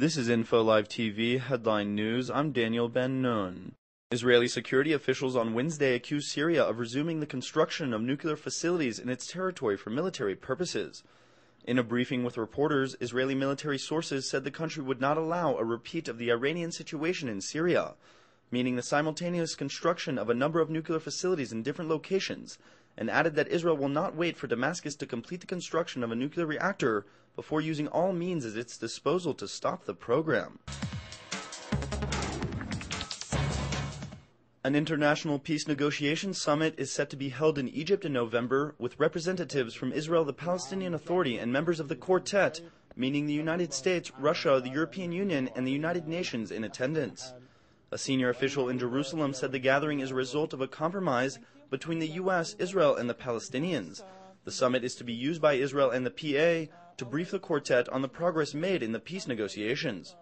This is Info Live TV Headline News. I'm Daniel Ben-Nun. Israeli security officials on Wednesday accused Syria of resuming the construction of nuclear facilities in its territory for military purposes. In a briefing with reporters, Israeli military sources said the country would not allow a repeat of the Iranian situation in Syria, meaning the simultaneous construction of a number of nuclear facilities in different locations, and added that Israel will not wait for Damascus to complete the construction of a nuclear reactor before using all means at its disposal to stop the program. An international peace negotiations summit is set to be held in Egypt in November, with representatives from Israel, the Palestinian Authority, and members of the Quartet, meaning the United States, Russia, the European Union, and the United Nations, in attendance. A senior official in Jerusalem said the gathering is a result of a compromise between the U.S., Israel, and the Palestinians. The summit is to be used by Israel and the PA to brief the Quartet on the progress made in the peace negotiations.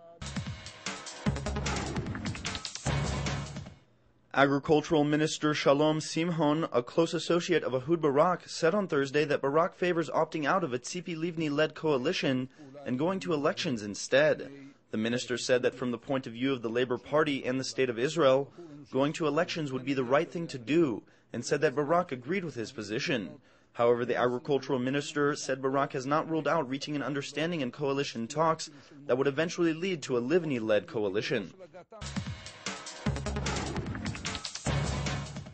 Agricultural Minister Shalom Simhon, a close associate of Ehud Barak, said on Thursday that Barak favors opting out of a Tzipi Livni-led coalition and going to elections instead. The minister said that from the point of view of the Labour Party and the State of Israel, going to elections would be the right thing to do, and said that Barak agreed with his position. However, the agricultural minister said Barak has not ruled out reaching an understanding in coalition talks that would eventually lead to a Livni-led coalition.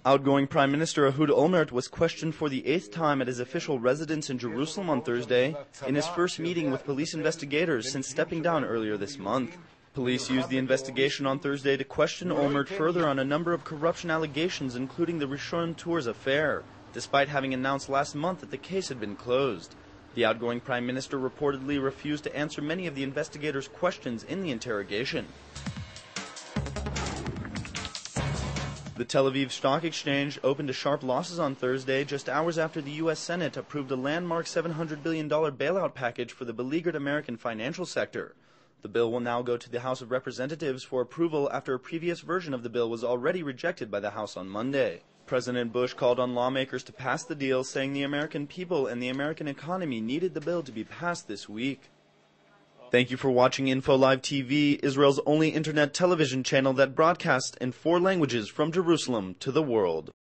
Outgoing Prime Minister Ehud Olmert was questioned for the 8th time at his official residence in Jerusalem on Thursday in his first meeting with police investigators since stepping down earlier this month. Police used the investigation on Thursday to question Olmert further on a number of corruption allegations, including the Rishon Tours affair, despite having announced last month that the case had been closed. The outgoing Prime Minister reportedly refused to answer many of the investigators' questions in the interrogation. The Tel Aviv Stock Exchange opened to sharp losses on Thursday, just hours after the U.S. Senate approved a landmark $700 billion bailout package for the beleaguered American financial sector. The bill will now go to the House of Representatives for approval after a previous version of the bill was already rejected by the House on Monday. President Bush called on lawmakers to pass the deal, saying the American people and the American economy needed the bill to be passed this week. Thank you for watching Info Live TV, Israel's only internet television channel that broadcasts in 4 languages from Jerusalem to the world.